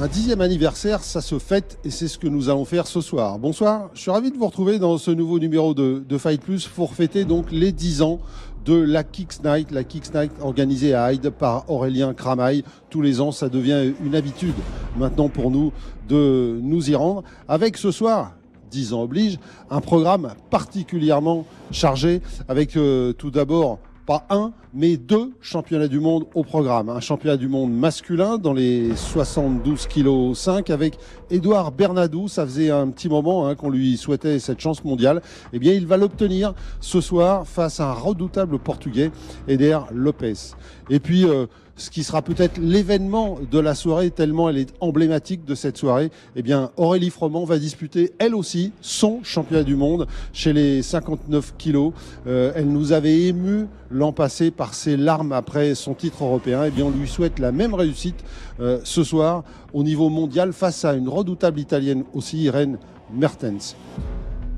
Un 10e anniversaire, ça se fête et c'est ce que nous allons faire ce soir. Bonsoir, je suis ravi de vous retrouver dans ce nouveau numéro de Fight Plus pour fêter donc les 10 ans de la Kicks Night. La Kicks Night organisée à Hyde par Aurélien Cramail. Tous les ans, ça devient une habitude maintenant pour nous de nous y rendre. Avec ce soir, 10 ans oblige, un programme particulièrement chargé avec tout d'abord pas un, mais deux championnats du monde au programme. Un championnat du monde masculin dans les 72 kg 5 avec Édouard Bernadou. Ça faisait un petit moment qu'on lui souhaitait cette chance mondiale. Eh bien, il va l'obtenir ce soir face à un redoutable Portugais, Éder Lopes. Et puis, ce qui sera peut-être l'événement de la soirée, tellement elle est emblématique de cette soirée, eh bien, Aurélie Froment va disputer, elle aussi, son championnat du monde chez les 59 kilos. Elle nous avait ému l'an passé par ses larmes après son titre européen. Eh bien, on lui souhaite la même réussite ce soir au niveau mondial face à une redoutable italienne aussi, Irène Mertens.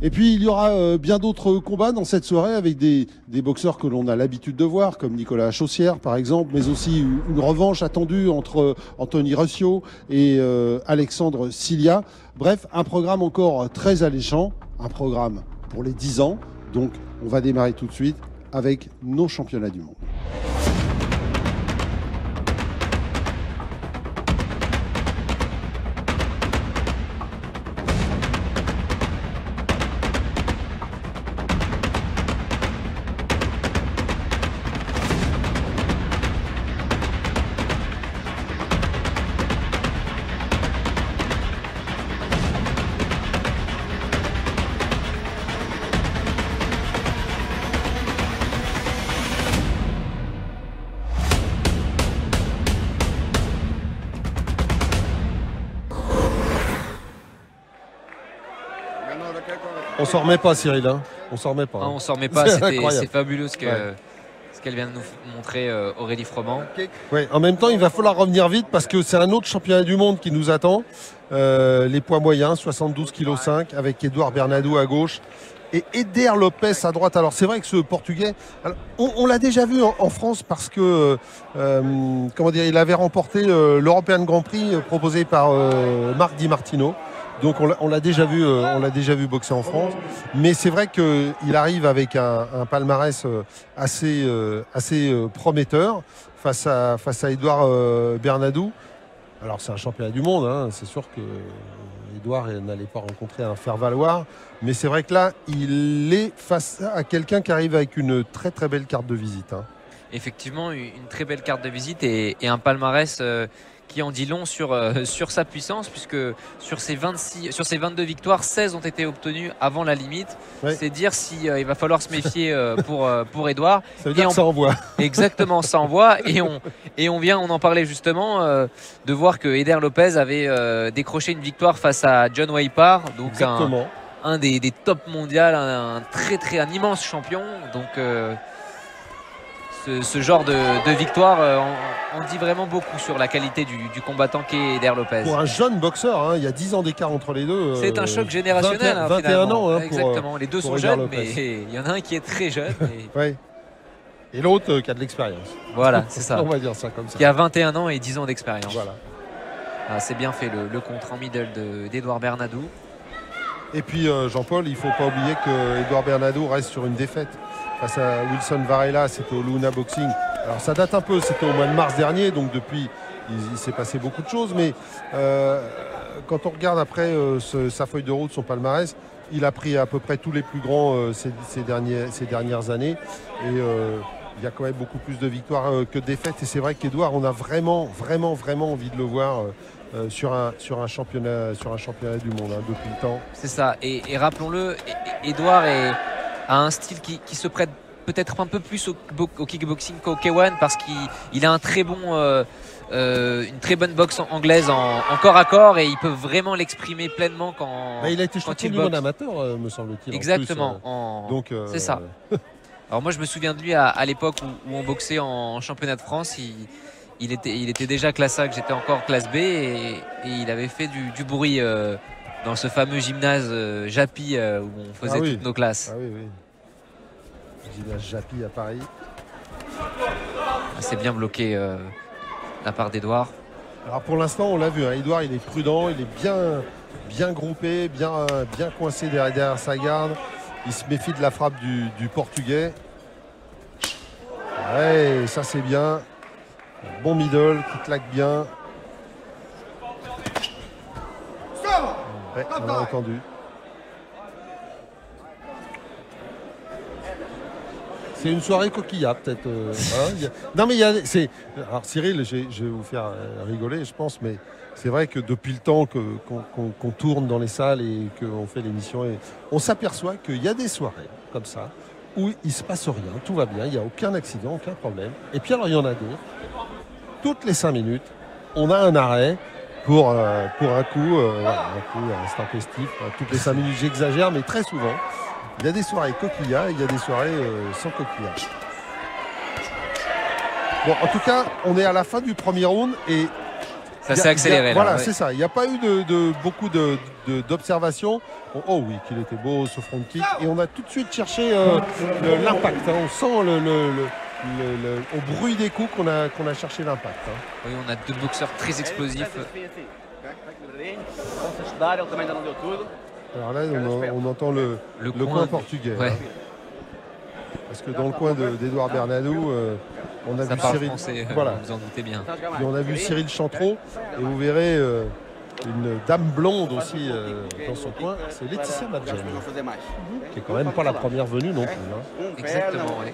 Et puis il y aura bien d'autres combats dans cette soirée avec des boxeurs que l'on a l'habitude de voir, comme Nicolas Chaussière par exemple, mais aussi une revanche attendue entre Anthony Ruscio et Alexandre Silia. Bref, un programme encore très alléchant, un programme pour les 10 ans. Donc on va démarrer tout de suite avec nos championnats du monde. On s'en remet pas, Cyril. On s'en remet pas. On s'en remet pas. C'est fabuleux ce qu'elle vient de nous montrer, Aurélie Froment. Ouais, en même temps, il va falloir revenir vite parce que c'est un autre championnat du monde qui nous attend. Les poids moyens, 72 kg 5 avec Édouard Bernadou à gauche et Éder Lopes à droite. Alors c'est vrai que ce Portugais, on l'a déjà vu en France parce que comment dire, il avait remporté l'European Grand Prix proposé par Marc Di Martino. Donc on l'a déjà vu boxer en France, mais c'est vrai qu'il arrive avec un palmarès assez prometteur face à Édouard Bernadou. Alors c'est un championnat du monde, c'est sûr que Édouard n'allait pas rencontrer un faire-valoir, mais c'est vrai que là il est face à quelqu'un qui arrive avec une très très belle carte de visite. Effectivement, une très belle carte de visite et un palmarès qui en dit long sur sa puissance, puisque sur ses 22 victoires, 16 ont été obtenues avant la limite. Ouais. C'est dire si il va falloir se méfier pour Édouard. Ça veut dire que ça envoie. Exactement, ça envoie. Et on en parlait justement de voir que Éder Lopes avait décroché une victoire face à John Waypar, donc un des top mondial, un immense champion. Donc ce genre de victoire en dit vraiment beaucoup sur la qualité du combattant qu'est Éder Lopes. Pour un jeune boxeur, il y a 10 ans d'écart entre les deux. C'est un choc générationnel. 21 ans. Exactement, les deux sont jeunes, mais il y en a un qui est très jeune. Ouais. Et l'autre qui a de l'expérience. Voilà, c'est ça. On va dire ça comme ça. Qui a 21 ans et 10 ans d'expérience. Voilà. Ah, c'est bien fait le contre en middle d'Édouard Bernadou. Et puis Jean-Paul, il ne faut pas oublier que Édouard Bernadou reste sur une défaite face à Wilson Varela, c'était au Luna Boxing. Alors ça date un peu, c'était au mois de mars dernier, donc depuis il s'est passé beaucoup de choses, mais quand on regarde après sa feuille de route, son palmarès, il a pris à peu près tous les plus grands ces dernières années, et il y a quand même beaucoup plus de victoires que de défaites, et c'est vrai qu'Édouard, on a vraiment envie de le voir sur un championnat du monde depuis le temps. C'est ça, et rappelons-le, Édouard a un style qui se prête peut-être un peu plus au kickboxing qu'au K1 parce qu'il a une très bonne boxe anglaise en corps à corps et il peut vraiment l'exprimer pleinement quand il a été champion du monde amateur, me semble-t-il. Exactement. Donc c'est ça. Alors moi je me souviens de lui à l'époque où on boxait en championnat de France. Il était déjà classe A, que j'étais encore classe B et il avait fait du bruit dans ce fameux gymnase Japy où on faisait toutes nos classes. Ah oui. Gymnase Japy à Paris. C'est bien bloqué la part d'Édouard. Alors pour l'instant, on l'a vu, hein, Edouard, il est prudent, il est bien groupé, bien coincé derrière sa garde. Il se méfie de la frappe du Portugais. Ouais, ça c'est bien. Bon middle qui claque bien. Ouais, on l'a entendu. C'est une soirée coquillard peut-être. Hein, non mais il y a. Alors Cyril, je vais vous faire rigoler, je pense, mais c'est vrai que depuis le temps qu'on tourne dans les salles et qu'on fait l'émission, on s'aperçoit qu'il y a des soirées comme ça où il ne se passe rien, tout va bien, il n'y a aucun accident, aucun problème. Et puis alors il y en a d'autres. Toutes les 5 minutes, on a un arrêt pour un coup intempestif. Toutes les 5 minutes, j'exagère, mais très souvent. Il y a des soirées coquillards et il y a des soirées sans coquillards. Bon, en tout cas, on est à la fin du premier round et ça s'est accéléré. Voilà, ouais. c'est ça. Il n'y a pas eu beaucoup d'observations. Oh oui, qu'il était beau ce front kick. Et on a tout de suite cherché l'impact. Hein. On sent au bruit des coups qu'on a cherché l'impact. Hein. Oui, on a deux boxeurs très explosifs. Alors là, on entend le coin portugais. Ouais. Hein. Parce que dans le coin d'Edouard Bernadou, on a ça vu parle Cyril. Français, Voilà. vous en doutez bien. Puis on a vu Cyril Chantreau. Et vous verrez une dame blonde aussi dans son coin. C'est Laetitia Madjen. Qui est quand même pas la première venue non plus. Hein. Exactement, ouais.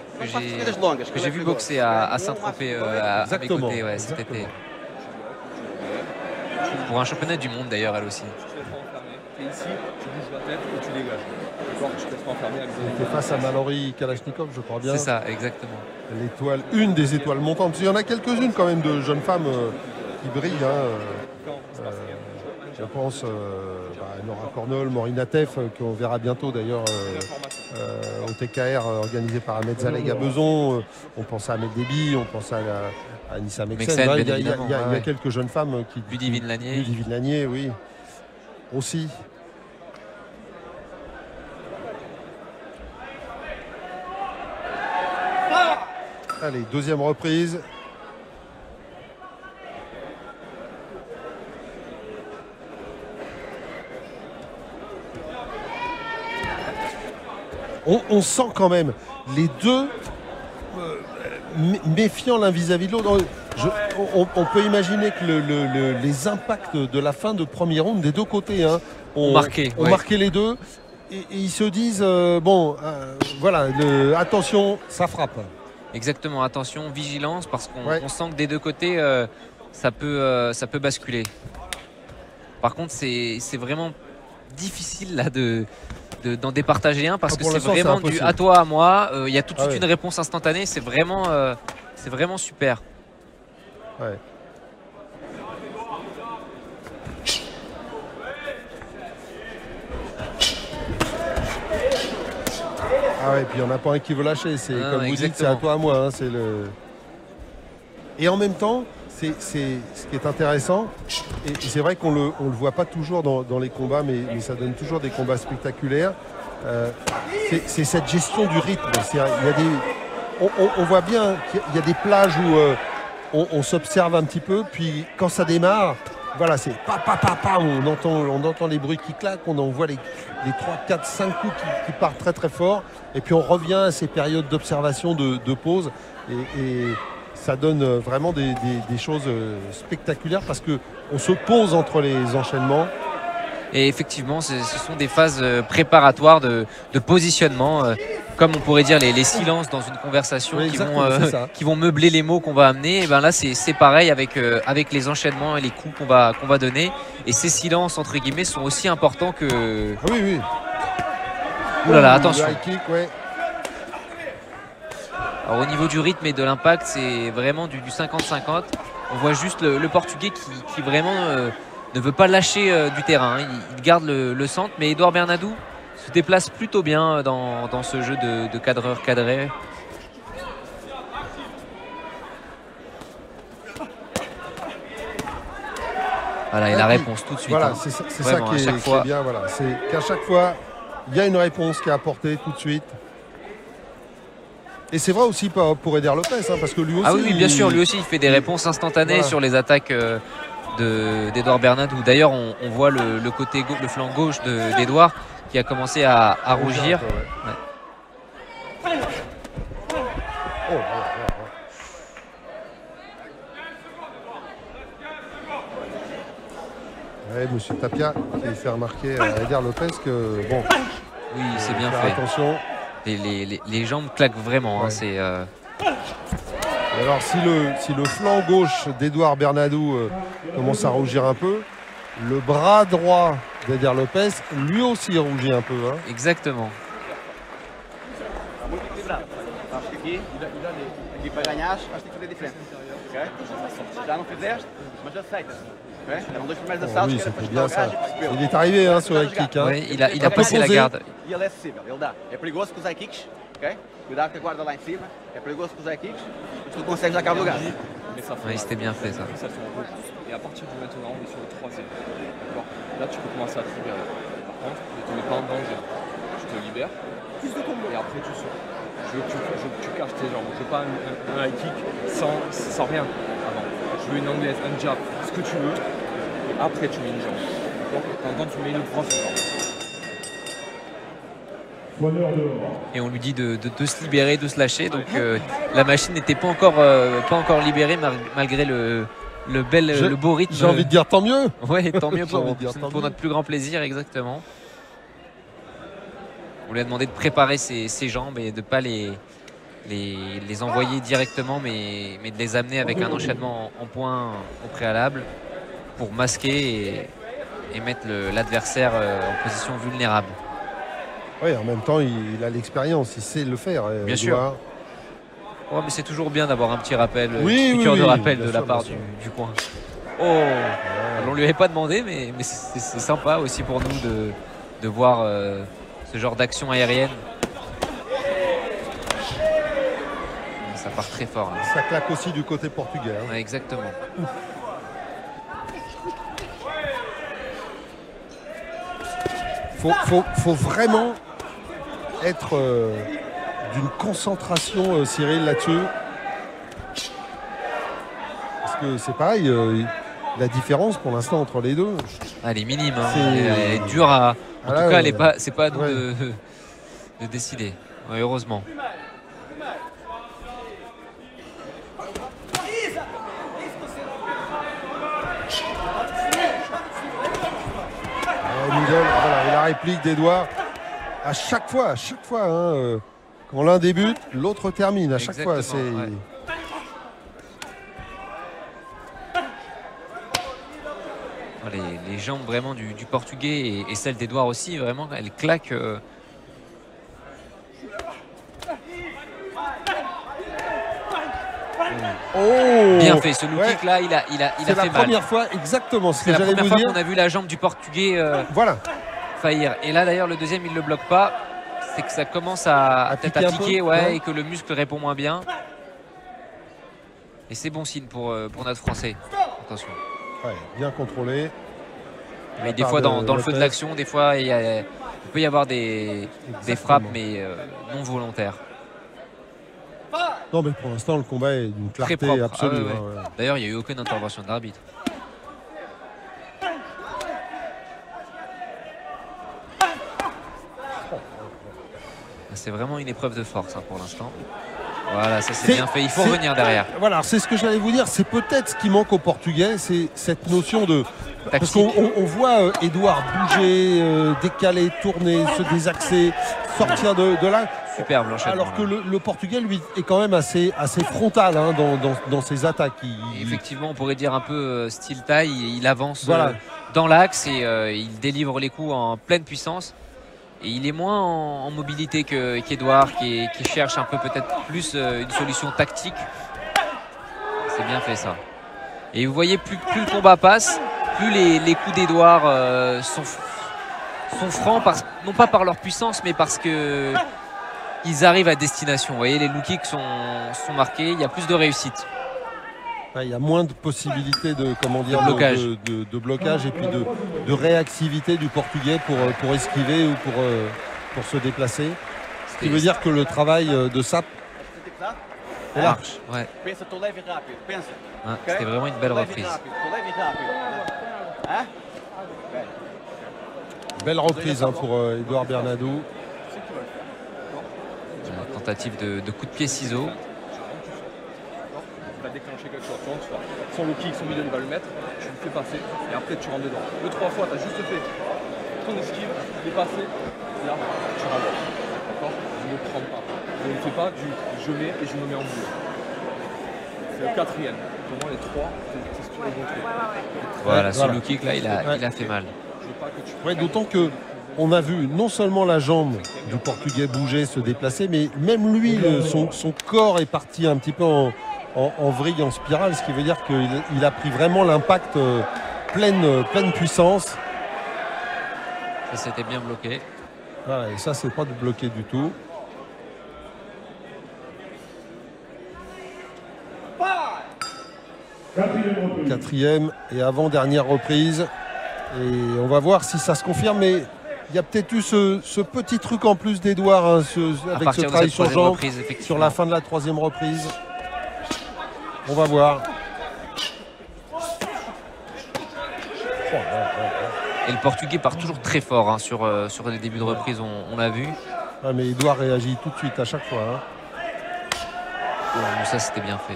Que j'ai vu boxer à Saint-Tropez à mes côtés cet été. Pour un championnat du monde d'ailleurs, elle aussi. Et ici, tu bouges la tête et tu dégages. D'accord, tu te laisses pas enfermer avec Il était face à Mallory Kalachnikov, je crois bien. C'est ça, exactement. L'étoile, une des étoiles montantes. Il y en a quelques-unes quand même de jeunes femmes qui brillent. Hein. Je pense Nora Cornol, Maureen Atef, qu'on verra bientôt d'ailleurs au TKR organisé par Ahmed Zaleg à Beson. On pense à Ahmed Déby, on pense à Anissa Meksen. Il y a quelques jeunes femmes qui. Ludivine Lanier. Ludivine Lanier, oui. Aussi. Allez, deuxième reprise. On sent quand même les deux méfiant l'un vis-à-vis de l'autre. On peut imaginer que les impacts de la fin de premier round des deux côtés ont marqué les deux. Et ils se disent, voilà, attention, ça frappe. Exactement, attention, vigilance, parce qu'on sent que des deux côtés, ça peut basculer. Par contre, c'est vraiment difficile là d'en départager un, parce que c'est vraiment du à toi, à moi. Il y a tout de suite une réponse instantanée, c'est vraiment super. Ouais. Ah ouais, puis il n'y en a pas un qui veut lâcher. C'est comme vous dites, c'est à toi, à moi. Hein, c'est le... Et en même temps, c'est ce qui est intéressant. Et c'est vrai qu'on le voit pas toujours dans les combats, mais ça donne toujours des combats spectaculaires. C'est cette gestion du rythme. On voit bien qu'il y a des plages où on s'observe un petit peu, puis quand ça démarre, voilà, c'est on entend les bruits qui claquent, on en voit les 3, 4, 5 coups qui partent très très fort, et puis on revient à ces périodes d'observation, de pause, et ça donne vraiment des choses spectaculaires, parce qu'on se pose entre les enchaînements. Et effectivement, ce sont des phases préparatoires de positionnement, comme on pourrait dire les silences dans une conversation, qui vont meubler les mots qu'on va amener. Et ben là, c'est pareil avec les enchaînements et les coups qu'on va donner. Et ces silences, entre guillemets, sont aussi importants que... Ah oui, oui. Ouh là là, attention. Kick, ouais. Alors, au niveau du rythme et de l'impact, c'est vraiment du 50-50. On voit juste le Portugais qui vraiment... ne veut pas lâcher du terrain, il garde le centre, mais Edouard Bernadou se déplace plutôt bien dans ce jeu de cadreur cadré. Voilà, et la réponse tout de suite. Voilà, c'est ça qui est bien. Voilà. C'est qu'à chaque fois, il y a une réponse qui est apportée tout de suite. Et c'est vrai aussi pour Eder Lopez, parce que lui aussi... Ah oui, bien sûr, lui aussi, il fait des réponses instantanées sur les attaques d'Edouard Bernadou. D'ailleurs, on voit le flanc gauche d'Edouard qui a commencé à rougir. Ouais. Ouais, Monsieur Tapia qui fait remarquer à Eder Lopez que bon. Oui, c'est bien fait. Attention. Les jambes claquent vraiment. Ouais. Hein, c'est. Alors si le flanc gauche d'Edouard Bernadou commence à rougir un peu, le bras droit d'Eder Lopez lui aussi rougit un peu. Hein. Exactement. Aqui para ganhar, acho que tem que fazer diferente. Ok? Já não fizeste, mas aceitas. Ok? Eram dois primeiros assaltos Oui, que era para c'était chutar bien o ça. gajo e percebeu. Il est arrivé hein, sur le high kick. Hein. Ouais, il a a passé la proposé. garde. E ele é acessível, ele dá. É perigoso com os high kicks, ok? Cuidado com a guarda lá em cima. É perigoso com os high kicks, mas tu consegues dar cabo do gajo. Mais ça fait Oui, c'était bien fait ça. ça fait un peu plus. Et à partir de maintenant, on est sur le troisième. D'accord. Là, tu peux commencer à te libérer. Par contre, ne te mets pas en danger. Tu te libères. Et après, tu sors. Je veux que tu caches tes jambes. Je veux pas un high kick sans rien avant. Je veux une anglaise, un jab, ce que tu veux. Et après, tu mets une jambe. D'accord. Quand tu mets une crosse, Et on lui dit de se libérer, de se lâcher. Donc la machine n'était pas encore libérée malgré le beau rythme. J'ai envie de dire tant mieux. Ouais, tant mieux J'ai envie pour, de dire tant pour mieux. notre plus grand plaisir, exactement. On lui a demandé de préparer ses jambes et de ne pas les envoyer directement, mais de les amener avec un enchaînement en points au préalable pour masquer et mettre l'adversaire en position vulnérable. Oui, en même temps, il a l'expérience, il sait le faire. Bien sûr. Ouais, mais c'est toujours bien d'avoir un petit rappel, Oui, une oui, piqûre de oui, rappel bien de sûr, la part bien sûr. du coin. Oh, on lui avait pas demandé, mais c'est sympa aussi pour nous de voir ce genre d'action aérienne. Ça part très fort là. Ça claque aussi du côté portugais. Hein. Ouais, exactement. Faut vraiment être d'une concentration, Cyril, là-dessus. Parce que c'est pareil, la différence pour l'instant entre les deux. Elle est minime, hein. C'est- Elle est dure à. En Ah là, tout cas, ouais. c'est pas à nous Ouais. de décider. Ouais, heureusement. Middle, voilà, et la réplique d'Edouard. À chaque fois, hein, quand l'un débute, l'autre termine. À chaque fois, c'est. Exactement, ouais. Les jambes vraiment du portugais et celles d'Edouard aussi, vraiment, elles claquent. Oh, Bien fait, ce low Ouais. kick là, il a C'est la fait mal. première fois, exactement ce C'est que la j'allais première vous fois dire. qu'on a vu la jambe du portugais Voilà, faillir. Et là d'ailleurs, le deuxième, il ne le bloque pas. C'est que ça commence à peut-être piquer à un peu, piquer, ouais. et que le muscle répond moins bien. Et c'est bon signe pour notre Français. Attention. ouais, bien contrôlé. Mais La des part fois, de dans le feu de Lopez. l'action, des fois, il peut y avoir des frappes, mais non volontaires. Non, mais pour l'instant, le combat est d'une Très clarté propre. absolue. Ah ouais, hein, ouais. D'ailleurs, il n'y a eu aucune intervention d'arbitre. C'est vraiment une épreuve de force hein, pour l'instant. Voilà, ça c'est bien fait. Il faut c'est- revenir derrière. Voilà, c'est ce que j'allais vous dire. C'est peut-être ce qui manque au Portugais, c'est cette notion de. Parce Tactique. qu'on voit Edouard bouger, décaler, tourner, se désaxer, sortir de là. Superbe l'enchaînement. Alors que là. le Portugais, lui, est quand même assez frontal hein, dans ses attaques. Et effectivement, on pourrait dire un peu style taille. Il avance Voilà. dans l'axe et il délivre les coups en pleine puissance. Et il est moins en mobilité qu'Edouard, qui cherche un peu peut-être plus une solution tactique. C'est bien fait ça. Et vous voyez, plus le combat passe, plus les coups d'Edouard sont francs, non pas par leur puissance, mais parce que ils arrivent à destination. Vous voyez, les low kicks sont marqués, il y a plus de réussite. Il y a moins de possibilités de, comment dire, blocage. de blocage et puis de réactivité du Portugais pour esquiver ou pour se déplacer. Ce qui veut dire que le travail de Sap Ça marche, ouais. Pensa, tu leve rápido, pensa. Ouais, Ok? c'était vraiment une belle Tu leve reprise. rápido, tu leve rápido. Hein? Belle reprise hein, pour Edouard Bernadou. C'est qu'il va le faire. D'accord. Tentative de coup de pied ciseau. Tu vas déclencher quelque chose. Tu rentres, tu vois. Son low kick, son milieu, il va le mettre. Tu le fais passer et après tu rentres dedans. 2-3 fois, tu as juste fait ton esquive, dépassé. Et là, tu rentres. D'accord? Je ne prends pas. Je ne fais pas du je mets et je me mets en boule. C'est le quatrième. Pour moi, les trois, c'est ce que tu veux montrer. Voilà, ce voilà. low kick là, il a fait mal. Je veux pas que tu Ouais, d'autant que on a vu non seulement la jambe du Portugais bouger, se déplacer, mais même lui, son corps est parti un petit peu en vrille, en spirale, ce qui veut dire qu'il a pris vraiment l'impact pleine puissance. Ça c'était bien bloqué. Voilà, et ça, c'est pas de bloqué du tout. Quatrième et avant-dernière reprise. Et on va voir si ça se confirme, mais il y a peut-être eu ce petit truc en plus d'Edouard hein, À avec ce partir de travail cette sur troisième jambe reprise, sur effectivement. la fin de la troisième reprise. On va voir. Et le Portugais part toujours très fort hein, sur les débuts de reprise, on l'a vu. Ah, mais Edouard réagit tout de suite à chaque fois. Hein. Oh, ça c'était bien fait.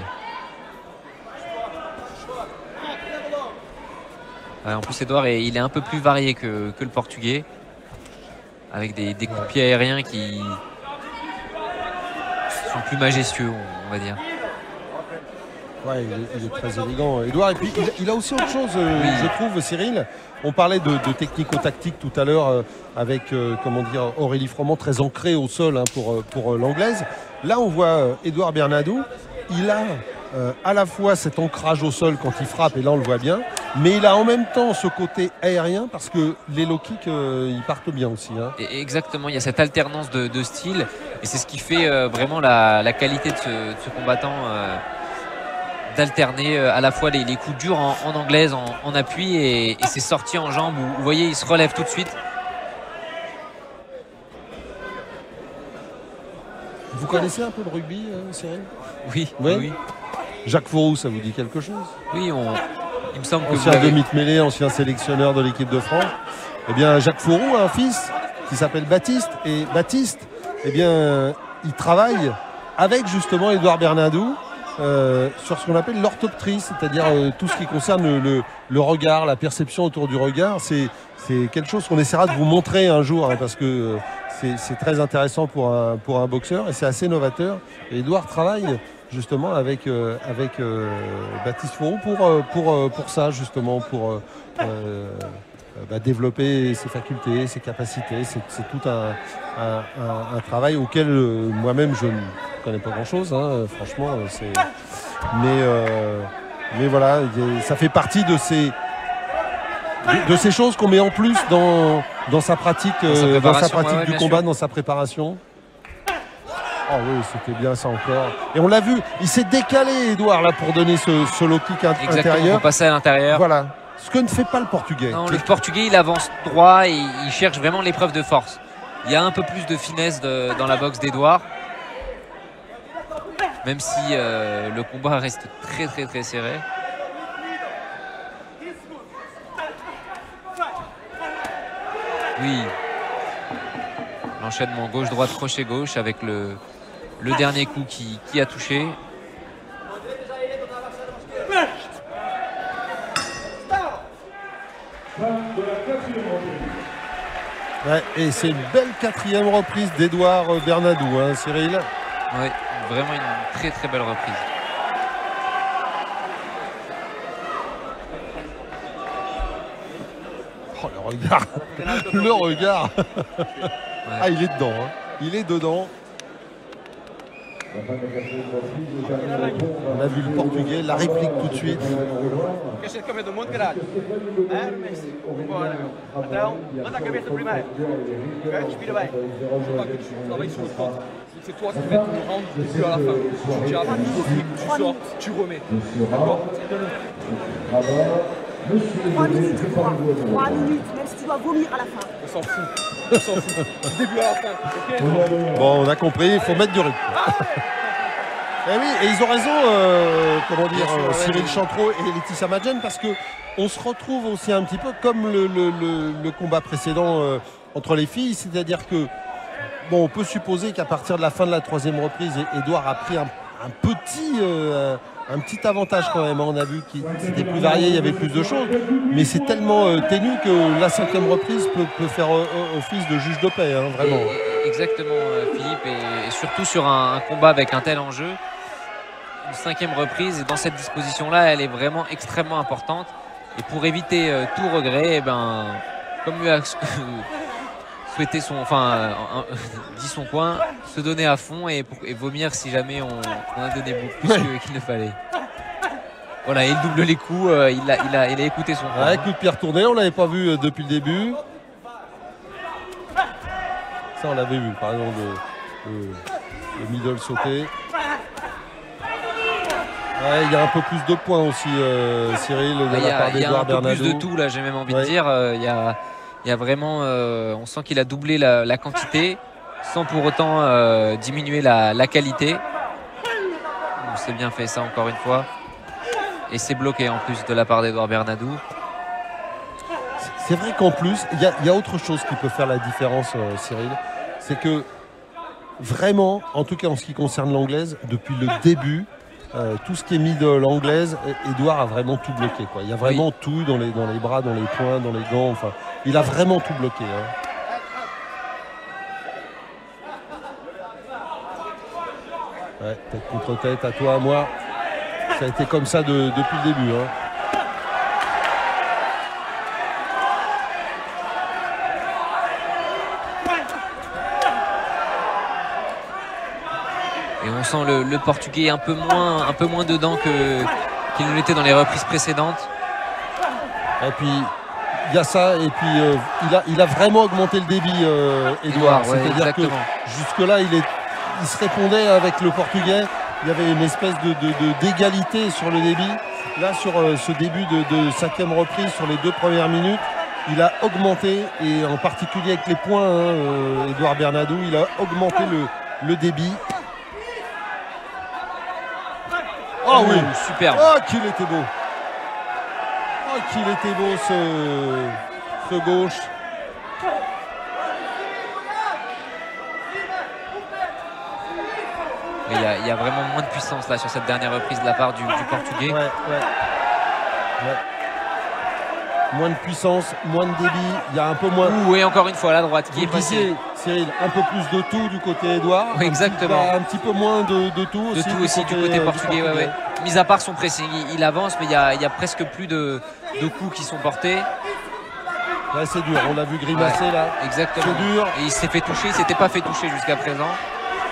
Ouais, en plus Edouard il est un peu plus varié que le Portugais. Avec des coups de pied aériens qui sont plus majestueux, on va dire. Ouais, il est très élégant, Edouard. Et puis, il a aussi autre chose, je trouve, Cyril. On parlait de technico-tactique tout à l'heure avec, comment dire, Aurélie Froment, très ancrée au sol hein, pour l'anglaise. Là, on voit Edouard Bernadou. Il a à la fois cet ancrage au sol quand il frappe, et là, on le voit bien. Mais il a en même temps ce côté aérien parce que les low kicks, ils partent bien aussi. Hein. Et exactement, il y a cette alternance de style. Et c'est ce qui fait vraiment la qualité de ce combattant. D'alterner à la fois les coups durs en anglaise, en appui et ses sorties en jambes où vous voyez il se relève tout de suite. Vous connaissez un peu le rugby, Cyril? Oui, Ouais. oui, Jacques Fourou, ça vous dit quelque chose? oui, il me semble que vous Ancien l'avez. demi-mêlée, ancien sélectionneur de l'équipe de France. Eh bien, Jacques Fourou a un fils qui s'appelle Baptiste. Et Baptiste, eh bien, il travaille avec justement Edouard Bernadou sur ce qu'on appelle l'orthoptrie, c'est-à-dire tout ce qui concerne le regard, la perception autour du regard. C'est quelque chose qu'on essaiera de vous montrer un jour hein, parce que c'est très intéressant pour un boxeur et c'est assez novateur. Et Edouard travaille justement avec Baptiste Fourou pour ça, justement, pour développer ses facultés, ses capacités. C'est tout un travail auquel moi-même je ne connais pas grand-chose, hein, franchement. Mais voilà, ça fait partie de ces choses qu'on met en plus dans sa pratique, ouais, du bien combat, sûr. dans sa préparation. Oh oui, c'était bien ça encore. Et on l'a vu, il s'est décalé, Edouard, là, pour donner ce low kick Exactement, intérieur. pour passer à l'intérieur. Voilà. Ce que ne fait pas le Portugais. Non, le Portugais il avance droit et il cherche vraiment l'épreuve de force. Il y a un peu plus de finesse dans la boxe d'Edouard. Même si le combat reste très très très serré. Oui. L'enchaînement gauche-droite, crochet-gauche avec le dernier coup qui a touché. Ouais, et c'est une belle quatrième reprise d'Edouard Bernadou, hein, Cyril. Oui, vraiment une très très belle reprise. Oh, le regard. Le regard. Ah, il est dedans. Hein. Il est dedans. On a vu le Portugais, la réplique tout de suite. Quer ser campeão do mundo, caralho? Vambora, meu. Então, manda a cabeça primeiro. Ok? Respira bem. Je veux pas que tu travailles sur le contre. C'est toi qui fais tout le round et puis à la fin. Tu jabbes, tu sors, tu remets. D'accord? 3 minutes, je crois. 3 minutes, même si tu dois vomir à la fin. On s'en fout. On s'en fout. Du début à la fin. Ok? Bon, on a compris, il faut mettre du rythme. Eh oui, et ils ont raison, comment dire, sûr, Cyril ouais. Chantreau et Laetitia Madjen, parce que on se retrouve aussi un petit peu comme le combat précédent entre les filles, c'est-à-dire que bon, on peut supposer qu'à partir de la fin de la 3e reprise, Edouard a pris un petit avantage quand même. On a vu que c'était plus varié, il y avait plus de choses, mais c'est tellement ténu que la 5e reprise peut faire office de juge de paix, hein, vraiment. Exactement, Philippe, et surtout sur un combat avec un tel enjeu. Une 5e reprise, et dans cette disposition-là, elle est vraiment extrêmement importante. Et pour éviter tout regret, eh ben, comme lui a souhaité dit son coin, se donner à fond et vomir si jamais on a donné beaucoup plus qu'il ne fallait. Voilà, il double les coups, il a écouté son coin. Ouais, coup de pied retourné, on l'avait pas vu depuis le début. Ça, on l'avait vu, par exemple, le middle sauté. Ouais, il y a un peu plus de points aussi, Cyril, de la part d'Edouard Bernadou. Il y a un peu plus de tout, là, j'ai même envie de dire. Il y a vraiment, on sent qu'il a doublé la quantité sans pour autant diminuer la qualité. C'est bien fait ça, encore une fois. Et c'est bloqué en plus de la part d'Edouard Bernadou. C'est vrai qu'en plus, il y a autre chose qui peut faire la différence, Cyril. C'est que vraiment, en tout cas en ce qui concerne l'anglaise, depuis le début, tout ce qui est middle anglaise, Edouard a vraiment tout bloqué, quoi. Il y a vraiment tout dans les bras, dans les poings, dans les gants. Enfin, il a vraiment tout bloqué. Hein. Ouais, tête contre tête, à toi, à moi. Ça a été comme ça depuis le début. Hein. Et on sent le Portugais un peu moins dedans qu'il ne l'était dans les reprises précédentes. Et puis il y a ça, et puis il a vraiment augmenté le débit, Edouard. Ouais, c'est-à-dire que jusque-là, il se répondait avec le Portugais. Il y avait une espèce d'égalité sur le débit. Là, sur ce début de 5e reprise, sur les 2 premières minutes, il a augmenté, et en particulier avec les points, hein, Edouard Bernadou, il a augmenté le débit. Oh oui, superbe. Oh, qu'il était beau. Oh, qu'il était beau ce gauche. Il y a vraiment moins de puissance là sur cette dernière reprise de la part du Portugais. Ouais. Moins de puissance, moins de débit, il y a un peu moins. Et encore une fois la droite qui est passée. Cyril, un peu plus de tout du côté Edouard. Oui, exactement. Un petit peu moins de tout aussi. De tout aussi du côté portugais. Ouais. Mis à part son pressing, il avance, mais il y a presque plus de coups qui sont portés. Là, c'est dur, on l'a vu grimacer là. Exactement. C'est dur. Et il s'est fait toucher, il s'était pas fait toucher jusqu'à présent.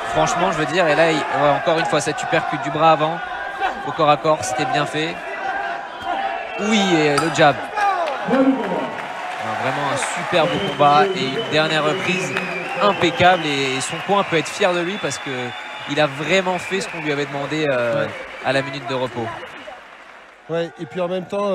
Franchement, je veux dire, et là, encore une fois, cette uppercut du bras avant, au corps à corps, c'était bien fait. Oui, et le jab. Vraiment un super beau combat et une dernière reprise impeccable, et son coin peut être fier de lui parce qu'il a vraiment fait ce qu'on lui avait demandé à la minute de repos. Ouais, et puis en même temps,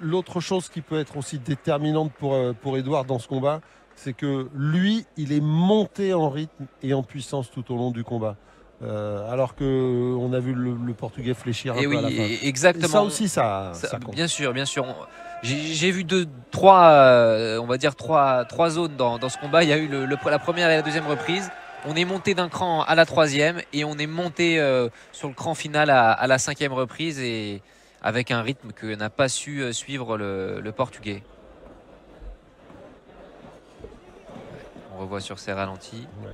l'autre chose qui peut être aussi déterminante pour Edouard dans ce combat, c'est que lui, il est monté en rythme et en puissance tout au long du combat. Alors qu'on a vu le Portugais fléchir un peu à la fin. Exactement. Et ça aussi, ça compte. Bien sûr. J'ai vu trois zones dans ce combat. Il y a eu la première et la deuxième reprise. On est monté d'un cran à la 3e et on est monté sur le cran final à la 5e reprise, et avec un rythme que n'a pas su suivre le Portugais. On revoit sur ces ralentis. Ouais.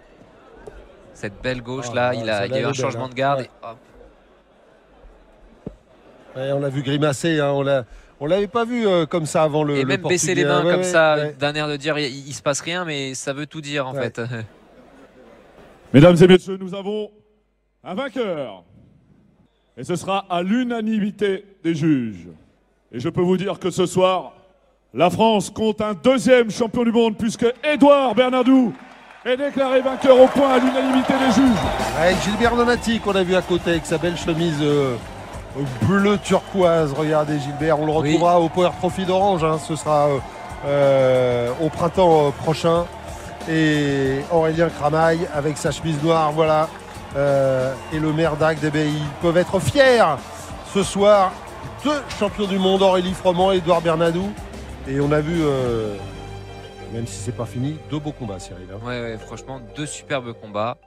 Cette belle gauche là, il y a eu un changement de garde. Et hop. Ouais, on l'a vu grimacer, hein, on l'avait pas vu comme ça avant le même Portugais. Baisser les mains comme ça, d'un air de dire il se passe rien, mais ça veut tout dire en fait. Mesdames et messieurs, nous avons un vainqueur. Et ce sera à l'unanimité des juges. Et je peux vous dire que ce soir, la France compte un 2e champion du monde, puisque Edouard Bernadou est déclaré vainqueur au point à l'unanimité des juges. Avec Gilbert Donati qu'on a vu à côté avec sa belle chemise bleu turquoise. Regardez Gilbert, on le retrouvera au Power Trophy d'Orange, hein. Ce sera au printemps prochain. Et Aurélien Cramaille avec sa chemise noire, voilà, et le maire d'Agde, ils peuvent être fiers ce soir. 2 champions du monde, Aurélie Froment et Edouard Bernadou. Et on a vu, même si c'est pas fini, 2 beaux combats, Cyril. Ouais, franchement, 2 superbes combats.